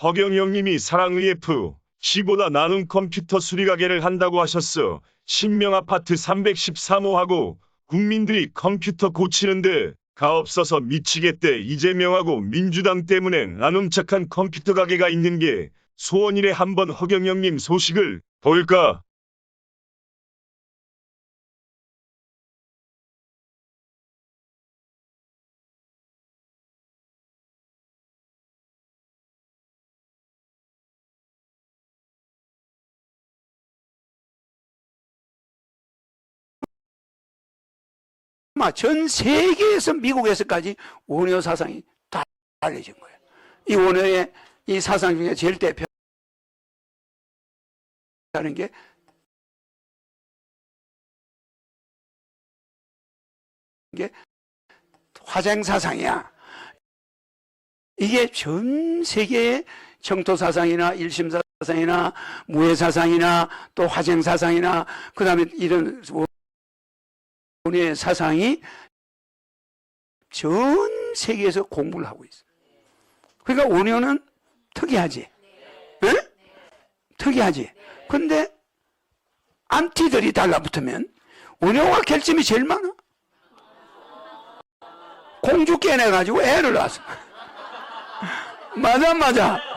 허경영님이 사랑의F C보다 나눔 컴퓨터 수리가게를 한다고 하셨어. 신명아파트 313호하고 국민들이 컴퓨터 고치는데 가 없어서 미치겠대. 이재명하고 민주당 때문에 나눔착한 컴퓨터 가게가 있는 게 소원이래. 한번 허경영님 소식을 볼까? 아마 전 세계에서 미국에서까지 원효 사상이 다 알려진 거예요. 이 원효의 이 사상 중에 제일 대표하는 게 화쟁 사상이야. 이게 전 세계의 청토 사상이나 일심 사상이나 무해 사상이나 또 화쟁 사상이나 그 다음에 이런 원효의 사상이 전 세계에서 공부를 하고 있어요. 그러니까 원효는 특이하지. 네? 특이하지. 근데 안티들이 달라붙으면 원효가 결점이 제일 많아. 공주 깨내가지고 애를 낳았어. 맞아.